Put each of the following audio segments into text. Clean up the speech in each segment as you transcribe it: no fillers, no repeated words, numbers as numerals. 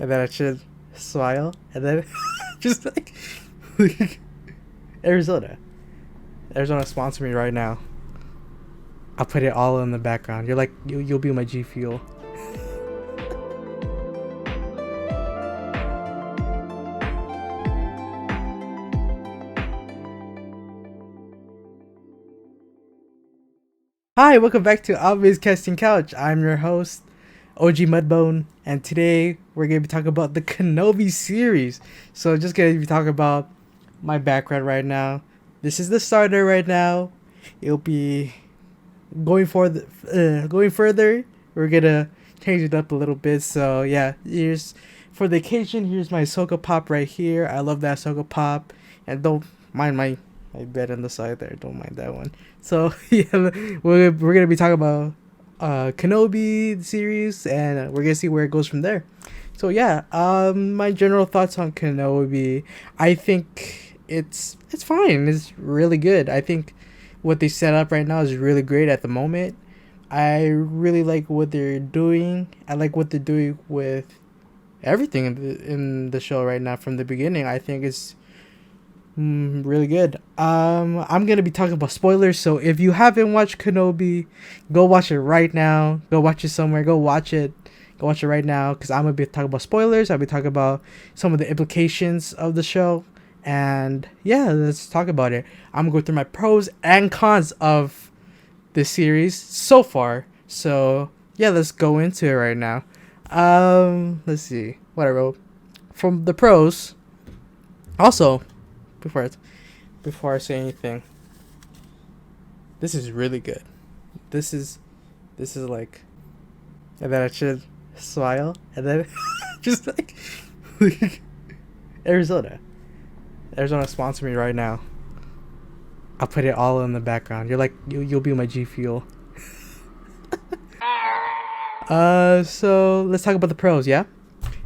and then I should smile, and then just like Arizona. Arizona sponsor me right now. I'll put it all in the background. You're like you'll be my G Fuel. Hi, welcome back to Obvious Casting Couch. I'm your host, OG Mudbone, and today we're gonna be talking about the Kenobi series. So just gonna be talking about my background right now. This is the starter right now. It'll be going further. We're gonna change it up a little bit. So yeah, here's for the occasion. Here's my Ahsoka pop right here. I love that Ahsoka pop, and don't mind my bed on the side there. Don't mind that one. So yeah, we're gonna be talking about Kenobi series, and we're gonna see where it goes from there. So yeah, my general thoughts on Kenobi. I think it's fine. It's really good. I think what they set up right now is really great at the moment. I really like what they're doing. I like what they're doing with everything in the show right now from the beginning. I think it's really good. I'm gonna be talking about spoilers, so if you haven't watched Kenobi, go watch it right now. Go watch it somewhere. Go watch it. Go watch it right now, because I'm gonna be talking about spoilers. I'll be talking about some of the implications of the show, and yeah, let's talk about it. I'm gonna go through my pros and cons of this series so far. So yeah, let's go into it right now. Let's see what I wrote from the pros. Also, before before I say anything, this is really good. This is like, and then I should smile, and then just like Arizona. Arizona sponsor me right now. I'll put it all in the background. You're like you'll be my G Fuel. So let's talk about the pros, yeah?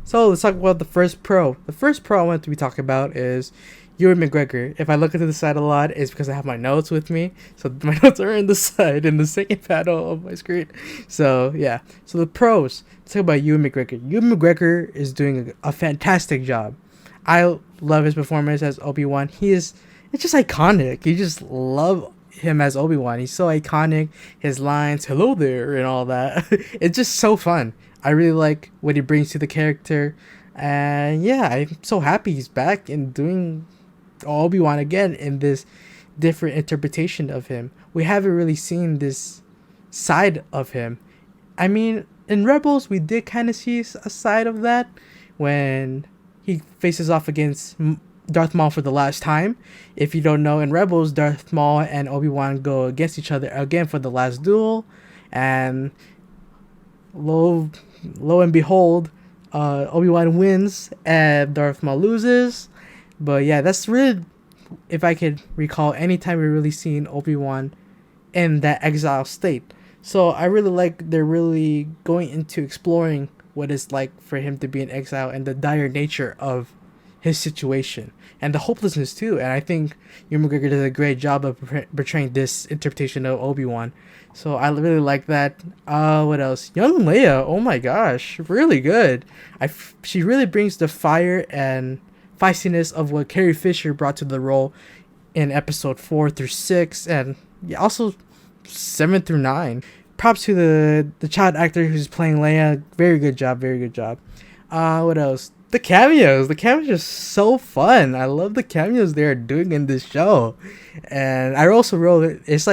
So let's talk about the first pro. The first pro I want to be talking about is Ewan McGregor. If I look into the side a lot, it's because I have my notes with me. So my notes are in the side in the second panel of my screen. So yeah. So the pros. Let's talk about Ewan McGregor. Ewan McGregor is doing a fantastic job. I love his performance as Obi-Wan. It's just iconic. You just love him as Obi-Wan. He's so iconic. His lines, hello there, and all that. It's just so fun. I really like what he brings to the character. And yeah, I'm so happy he's back and doing Obi-Wan again in this different interpretation of him. We haven't really seen this side of him. I mean, in Rebels, we did kind of see a side of that when he faces off against Darth Maul for the last time. If you don't know, in Rebels, Darth Maul and Obi-Wan go against each other again for the last duel, and lo and behold, Obi-Wan wins and Darth Maul loses. But yeah, that's really, if I could recall, any time we really seen Obi-Wan in that exile state. So I really like they're really going into exploring what it's like for him to be in exile and the dire nature of his situation and the hopelessness too. And I think Ewan McGregor does a great job of portraying this interpretation of Obi-Wan. So I really like that. What else? Young Leia. Oh my gosh, really good. She really brings the fire and feistiness of what Carrie Fisher brought to the role in episode 4 through 6, and yeah, also 7 through 9. Props to the child actor who's playing Leia. Very good job. Very good job. What else? The cameos. The cameos are so fun. I love the cameos they're doing in this show. And I also wrote it's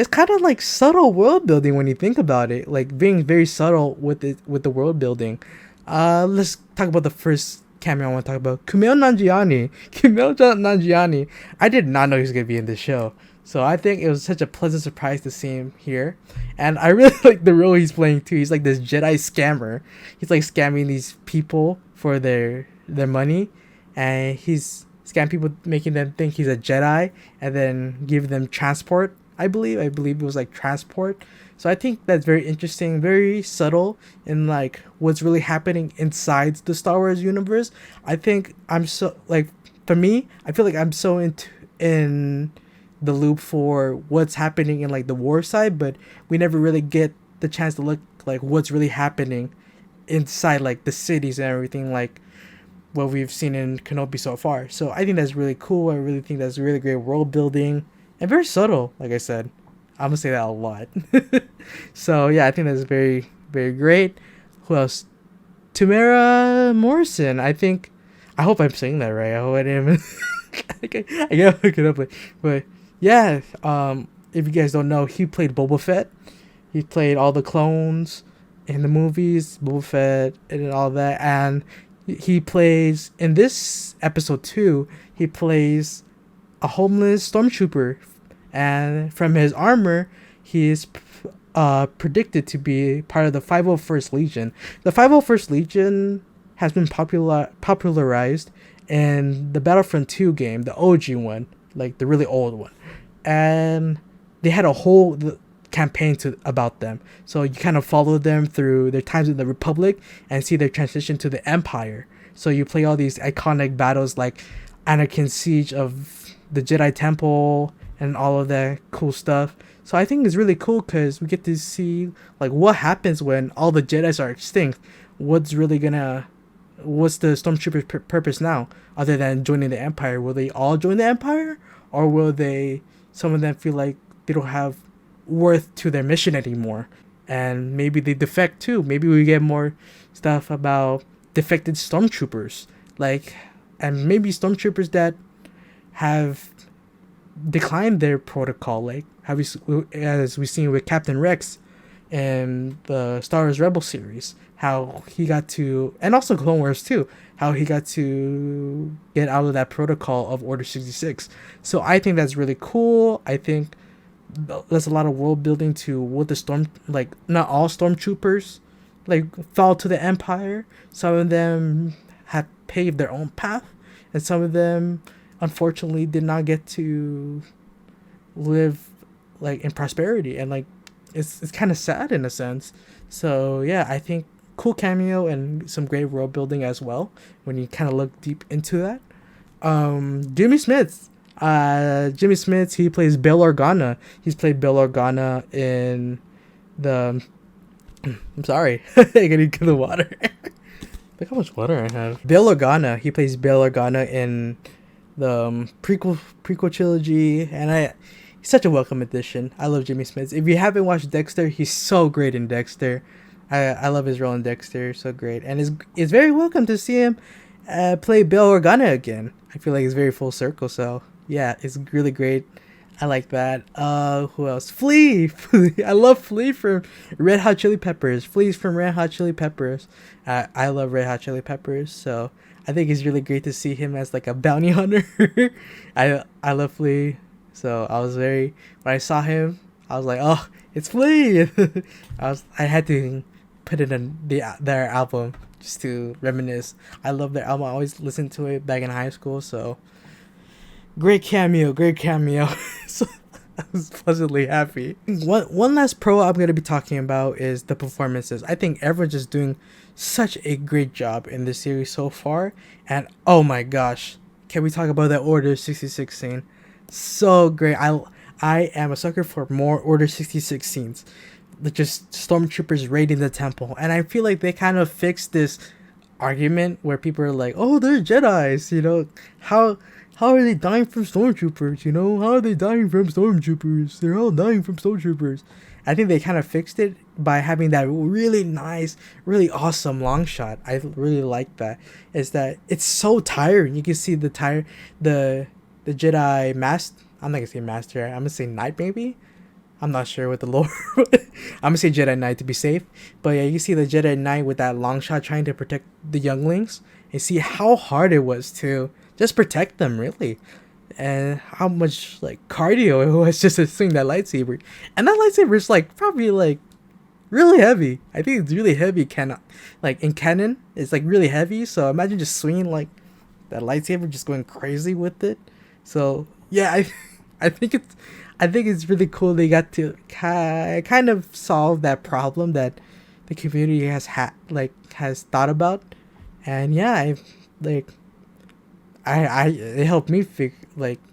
kind of like subtle world building when you think about it. Like being very subtle with the world building. Let's talk about the first cameo I want to talk about. Kumail Nanjiani. Kumail Nanjiani. I did not know he was gonna be in this show. So I think it was such a pleasant surprise to see him here. And I really like the role he's playing too. He's like this Jedi scammer. He's like scamming these people for their money. And he's scamming people, making them think he's a Jedi, and then give them transport. I believe it was like transport. So I think that's very interesting, very subtle in like what's really happening inside the Star Wars universe. I think I'm so like, for me, I feel like I'm so in the loop for what's happening in like the war side, but we never really get the chance to look like what's really happening inside like the cities and everything, like what we've seen in Kenobi so far. So I think that's really cool. I really think that's really great world building and very subtle. Like I said, I'm gonna say that a lot. So yeah, I think that's very very great. Who else? Tamara Morrison. I hope I'm saying that right. I hope I didn't. I gotta look it up, but yeah. If you guys don't know, he played Boba Fett. He played all the clones in the movies, Boba Fett, and all that. And he plays in this episode 2. He plays a homeless stormtrooper, and from his armor, he is predicted to be part of the 501st Legion. The 501st Legion has been popularized in the Battlefront 2 game, the OG one, like the really old one, and they had a whole campaign about them. So you kind of follow them through their times in the Republic and see their transition to the Empire. So you play all these iconic battles like Anakin's siege of the Jedi Temple and all of that cool stuff. So I think it's really cool because we get to see like what happens when all the Jedis are extinct. What's the Stormtroopers' purpose now, other than joining the Empire? Will they all join the Empire, or will some of them feel like they don't have worth to their mission anymore, and maybe they defect too? Maybe we get more stuff about defected stormtroopers, and maybe stormtroopers that have declined their protocol, like as we've seen with Captain Rex in the Star Wars Rebel series, how he got to, and also Clone Wars too, how he got to get out of that protocol of Order 66. So I think that's really cool. I think there's a lot of world building to what not all stormtroopers fall to the Empire. Some of them have paved their own path, and some of them unfortunately did not get to live in prosperity, and it's kind of sad in a sense. So yeah, I think cool cameo and some great world building as well when you kind of look deep into that. Jimmy Smith, he plays Bail Organa. He's played Bail Organa in the I'm sorry, I gotta get the water. Look how much water I have. Bail Organa, he plays Bail Organa in the prequel trilogy, and he's such a welcome addition. I love Jimmy Smith. If you haven't watched Dexter, he's so great in Dexter. I love his role in Dexter, so great, and it's very welcome to see him play Bail Organa again. I feel like it's very full circle. So yeah, it's really great. I like that. Who else? Flea. I love Flea from Red Hot Chili Peppers. Flea's from Red Hot Chili Peppers. I love Red Hot Chili Peppers, so I think it's really great to see him as a bounty hunter. I love Flea, so when I saw him, I was like, oh, it's Flea. I had to put it in their album just to reminisce. I love their album. I always listened to it back in high school, so great cameo. So I was pleasantly happy. One last pro I'm going to be talking about is the performances. I think everyone's just doing such a great job in this series so far. And oh my gosh, can we talk about that Order 66 scene? So great. I am a sucker for more Order 66 scenes. Just stormtroopers raiding the temple. And I feel like they kind of fixed this argument where people are like, oh, they're Jedis, how are they dying from stormtroopers? How are they dying from stormtroopers? They're all dying from stormtroopers. I think they kind of fixed it by having that really nice, really awesome long shot. I really like that. Is that it's so tiring. You can see the Jedi master. I'm not gonna say master. I'm gonna say knight maybe. I'm not sure with the lore. I'm gonna say Jedi Knight to be safe. But yeah, you see the Jedi Knight with that long shot trying to protect the younglings, and see how hard it was to just protect them, really, and how much cardio it was just to swing that lightsaber. And that lightsaber is probably really heavy. I think it's really heavy. In canon, it's really heavy. So imagine just swinging that lightsaber, just going crazy with it. So yeah, I think it's really cool they got to kind of solve that problem that the community has thought about. And yeah, it helped me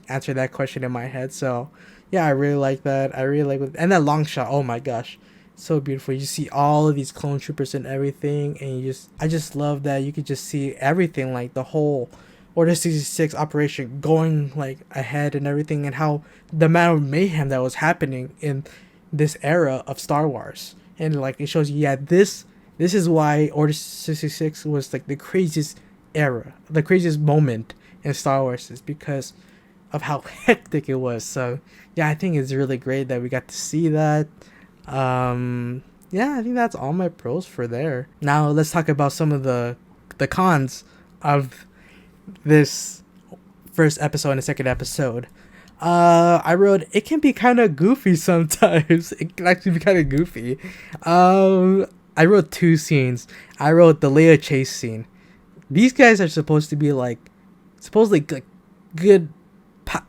answer that question in my head. So yeah, I really like that. I really like it. And that long shot, oh my gosh, so beautiful. You see all of these clone troopers and everything, and I just love that you could just see everything, like the whole Order 66 operation going like ahead and everything, and how the amount of mayhem that was happening in this era of Star Wars. And like it shows you, yeah, this is why Order 66 was like the craziest era, the craziest moment in Star Wars, is because of how hectic it was. So yeah, I think it's really great that we got to see that. Yeah, I think that's all my pros for there. Now let's talk about some of the cons of this first episode and the second episode. I wrote it can be kind of goofy sometimes. It can actually be kind of goofy. I wrote two scenes. I wrote the Leia chase scene. These guys are supposed to be like, supposedly like good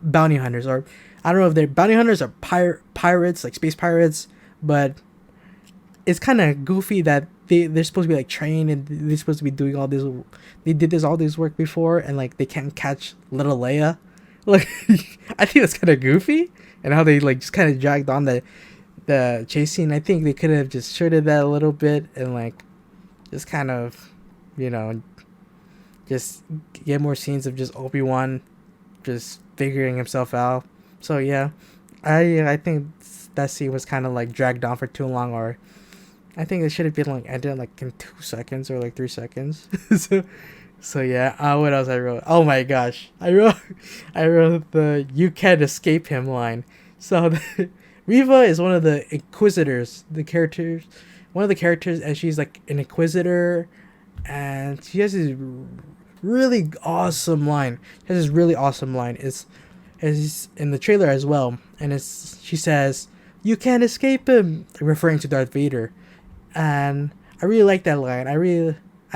bounty hunters, or I don't know if they're bounty hunters or pirates, like space pirates, but it's kind of goofy that they're supposed to be like trained and they're supposed to be doing all this. They did all this work before, and like they can't catch little Leia. Like I think that's kind of goofy, and how they like just kind of dragged on the chase scene. I think they could have just shorted that a little bit and like just kind of, you know, just get more scenes of just Obi-Wan just figuring himself out. So yeah, I think that scene was kind of like dragged on for too long, or I think it should have been like ended like in 2 seconds or like 3 seconds. So yeah. What else I wrote? Oh my gosh, I wrote the "You can't escape him" line. So Riva is one of the Inquisitors, one of the characters, and she's like an Inquisitor, and she has this really awesome line. It's in the trailer as well, and she says, "You can't escape him," referring to Darth Vader, and I really like that line.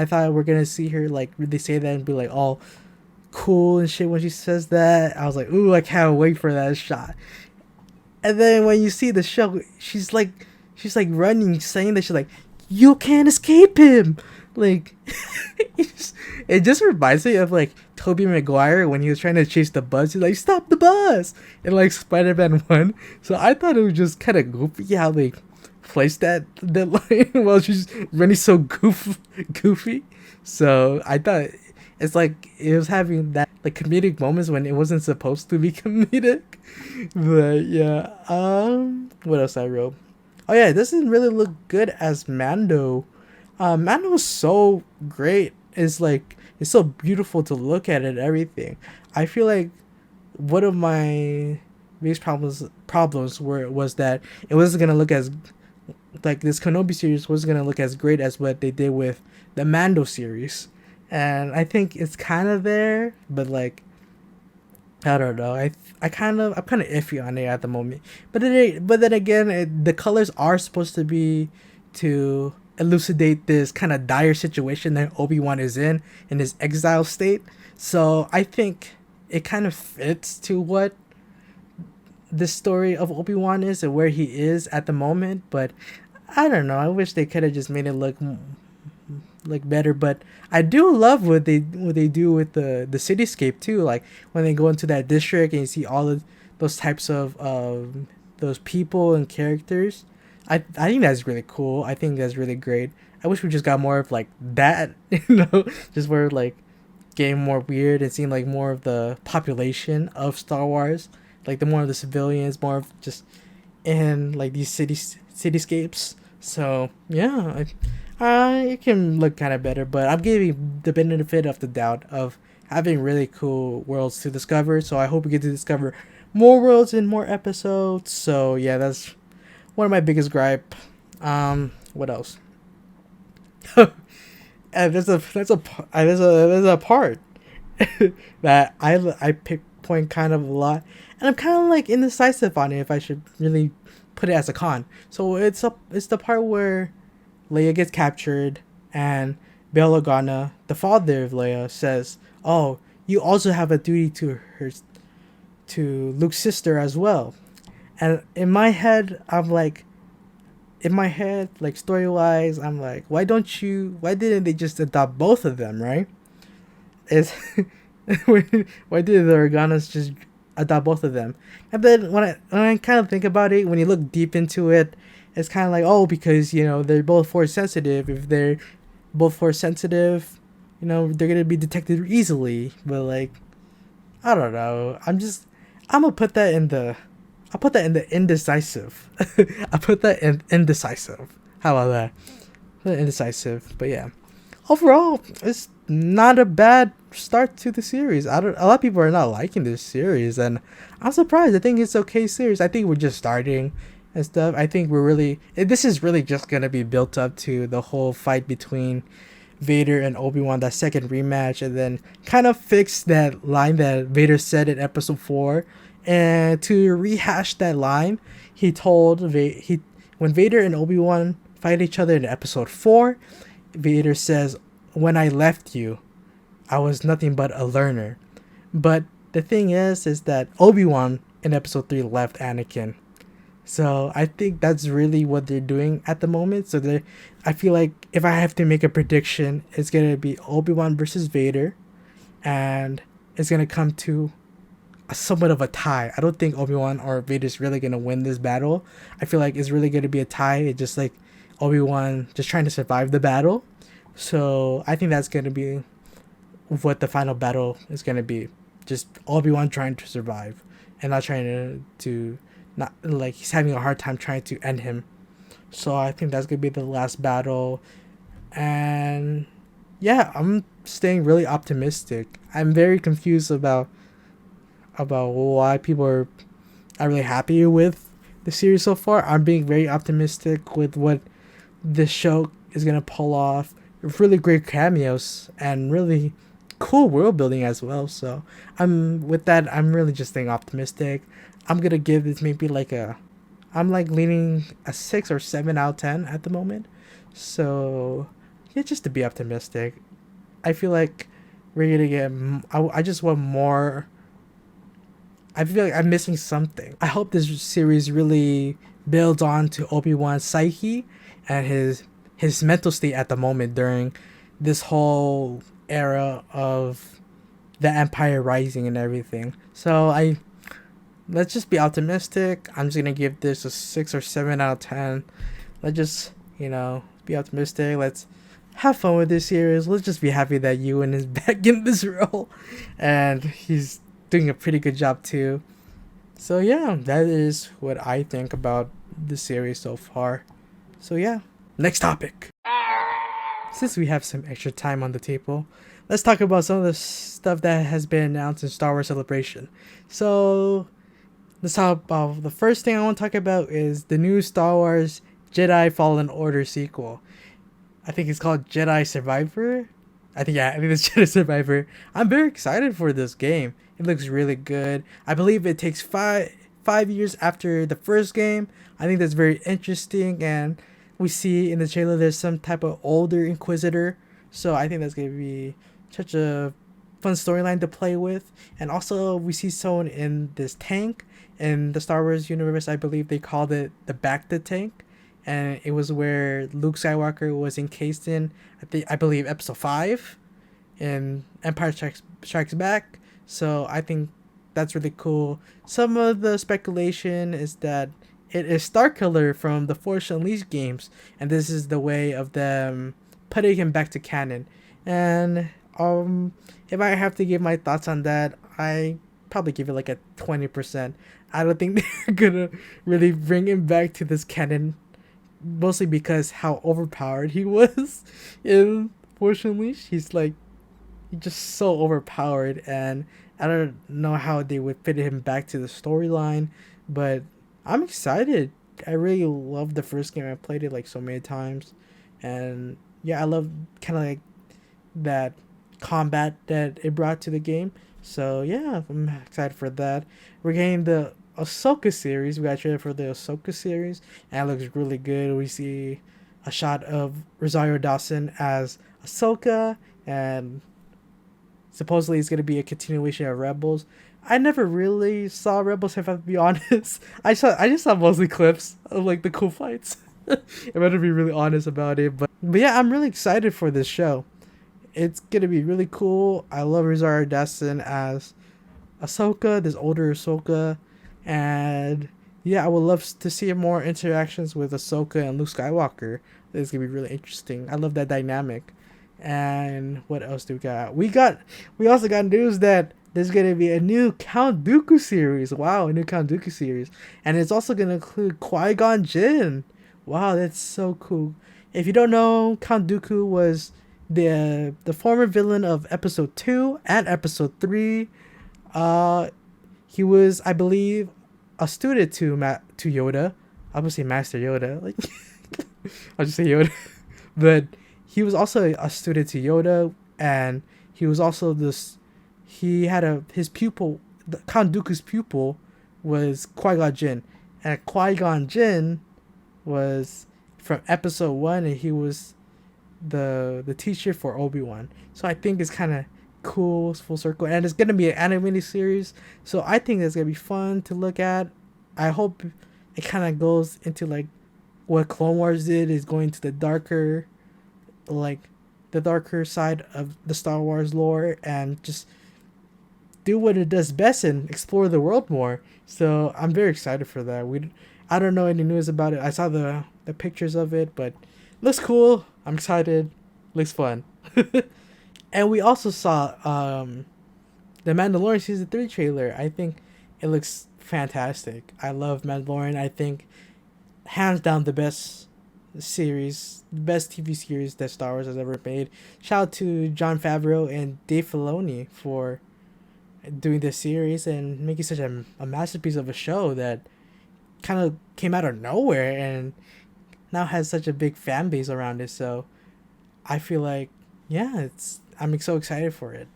I thought we're gonna see her like really say that and be like all cool and shit when she says that. I was like, ooh, I can't wait for that shot. And then when you see the show, she's like running, saying that she's like, "You can't escape him." Like, it just reminds me of like Tobey Maguire when he was trying to chase the bus. He's like, "Stop the bus!" in like Spider-Man 1. So I thought it was just kind of goofy how they placed that line while she's running so goofy. So I thought it's like it was having that like comedic moments when it wasn't supposed to be comedic. But yeah, what else I wrote? Oh yeah, it doesn't really look good as Mando. Mando was so great. It's so beautiful to look at and everything. I feel like one of my biggest problems was that it wasn't gonna look as like this Kenobi series wasn't gonna look as great as what they did with the Mando series, and I think it's kind of there, but like I don't know. I'm kind of iffy on it at the moment. But then again, the colors are supposed to be to elucidate this kind of dire situation that Obi-Wan is in his exile state. So I think it kind of fits to what the story of Obi-Wan is and where he is at the moment. But I don't know. I wish they could have just made it look like better, but I do love what they do with the cityscape too, like when they go into that district and you see all of those types of those people and characters. I think that's really cool. I think that's really great. I wish we just got more of like that, just where like getting more weird and seeing like more of the population of Star Wars, like the more of the civilians, more of just in like these cityscapes. So yeah, it can look kind of better, but I'm giving the benefit of the doubt of having really cool worlds to discover. So I hope we get to discover more worlds in more episodes. So yeah, that's one of my biggest gripe. What else? And there's a part that I pinpoint kind of a lot, and I'm kind of like indecisive on it if I should really put it as a con. So it's the part where Leia gets captured, and Bail Organa, the father of Leia, says, "Oh, you also have a duty to Luke's sister as well." And in my head, story-wise, I'm like, why didn't they just adopt both of them, right? Is why did the Organas just adopt both of them? And then when I kind of think about it, when you look deep into it, it's kind of like, oh, because they're both force sensitive. If they're both force sensitive, they're gonna be detected easily. But like, I don't know. I'm gonna put that in the I'll put that in the indecisive. I put that in indecisive. How about that? Indecisive. But yeah, overall, it's not a bad start to the series. I don't. A lot of people are not liking this series, and I'm surprised. I think it's okay series. I think we're just starting and stuff. I think we're really. This is really just gonna be built up to the whole fight between Vader and Obi-Wan, that second rematch, and then kind of fix that line that Vader said in episode 4. And to rehash that line, he told when Vader and Obi-Wan fight each other in episode 4, Vader says, "When I left you, I was nothing but a learner." But the thing is that Obi-Wan in episode 3 left Anakin. So I think that's really what they're doing at the moment. So I feel like if I have to make a prediction, it's gonna be Obi-Wan versus Vader, and it's gonna come to somewhat of a tie. I don't think Obi-Wan or Vader's really gonna win this battle. I feel like it's really gonna be a tie. It's just like Obi-Wan just trying to survive the battle. So I think that's gonna be what the final battle is gonna be. Just Obi-Wan trying to survive and not trying to not like he's having a hard time trying to end him. So I think that's gonna be the last battle. And yeah, I'm staying really optimistic. I'm very confused about why people are really happy with the series so far. I'm being very optimistic with what this show is gonna pull off. Really great cameos and really cool world building as well. So I'm really just staying optimistic. I'm gonna give this maybe I'm like leaning a 6 or 7 out of 10 at the moment. So yeah, just to be optimistic. I feel like we're gonna get. I just want more. I feel like I'm missing something. I hope this series really builds on to Obi-Wan's psyche and his mental state at the moment during this whole era of the Empire rising and everything. So let's just be optimistic. I'm just gonna give this a 6 or 7 out of 10. Let's just be optimistic. Let's have fun with this series. Let's just be happy that Ewan is back in this role, and he's doing a pretty good job too. So yeah, that is what I think about the series so far. So yeah, next topic. Since we have some extra time on the table, let's talk about some of the stuff that has been announced in Star Wars Celebration. So let's talk about the first thing I want to talk about is the new Star Wars Jedi Fallen Order sequel. I think it's called Jedi Survivor. I think it's Jedi Survivor. I'm very excited for this game. It looks really good. I believe it takes five years after the first game. I think that's very interesting, and we see in the trailer there's some type of older Inquisitor. So I think that's gonna be such a fun storyline to play with. And also we see someone in this tank in the Star Wars universe. I believe they called it the Bacta tank, and it was where Luke Skywalker was encased in. I believe episode 5 in Empire Strikes Back. So I think that's really cool. Some of the speculation is that it is Starkiller from the Force Unleashed games, and this is the way of them putting him back to canon. And if I have to give my thoughts on that, I probably give it like a 20%. I don't think they're gonna really bring him back to this canon, mostly because how overpowered he was in Force Unleashed. He's just so overpowered, and I don't know how they would fit him back to the storyline, but I'm excited. I really love the first game. I played it like so many times, and yeah, I love kind of like that combat that it brought to the game. So yeah, I'm excited for that. We're getting the Ahsoka series. We got a trailer for the Ahsoka series, and it looks really good. We see a shot of Rosario Dawson as Ahsoka, and supposedly it's going to be a continuation of Rebels. I never really saw Rebels, if I have to be honest. I just saw mostly clips of like the cool fights. I'm going to be really honest about it. But yeah, I'm really excited for this show. It's going to be really cool. I love Rosario Dawson as Ahsoka, this older Ahsoka. And yeah, I would love to see more interactions with Ahsoka and Luke Skywalker. This is gonna be really interesting. I love that dynamic. And what else do we got? We also got news that there's gonna be a new Count Dooku series. Wow, a new Count Dooku series, and it's also gonna include Qui-Gon Jinn. Wow, that's so cool. If you don't know, Count Dooku was the former villain of Episode 2 and Episode 3. Uh, he was, I believe, a student to Yoda. I would say Master Yoda. Like, I'll just say Yoda. But he was also a student to Yoda, and he was also this. He had his pupil, Count Dooku's pupil, was Qui-Gon Jinn, and Qui-Gon Jinn was from Episode 1, and he was the teacher for Obi-Wan. So I think it's kind of cool, full circle, and it's gonna be an animated series. So I think it's gonna be fun to look at. I hope it kind of goes into like what Clone Wars did, is going to the darker, like the darker side of the Star Wars lore, and just do what it does best and explore the world more. So I'm very excited for that. I don't know any news about it. I saw the pictures of it, but looks cool. I'm excited. Looks fun. And we also saw the Mandalorian season 3 trailer. I think it looks fantastic. I love Mandalorian. I think hands down the best series, best TV series that Star Wars has ever made. Shout out to Jon Favreau and Dave Filoni for doing this series and making such a masterpiece of a show that kind of came out of nowhere and now has such a big fan base around it. So I feel like, yeah, I'm so excited for it.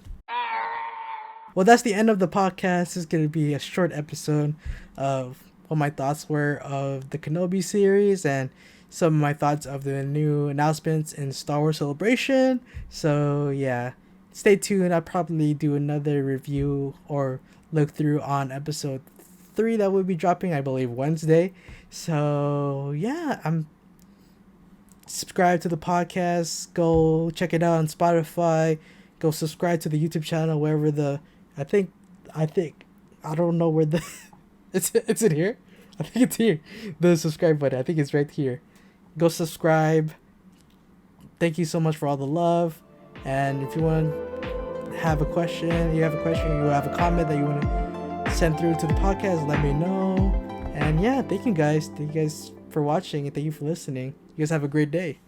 Well, that's the end of the podcast. It's going to be a short episode of what my thoughts were of the Kenobi series and some of my thoughts of the new announcements in Star Wars Celebration. So yeah, stay tuned. I'll probably do another review or look through on episode 3 that will be dropping, I believe, Wednesday. So yeah, I'm subscribe to the podcast. Go check it out on Spotify. Go subscribe to the YouTube channel wherever I don't know where the it's in here. I think it's here. The subscribe button. I think it's right here. Go subscribe. Thank you so much for all the love. And if you want to have a question, you have a comment that you want to send through to the podcast, let me know. And yeah, thank you guys. Thank you guys for watching and thank you for listening. You guys have a great day.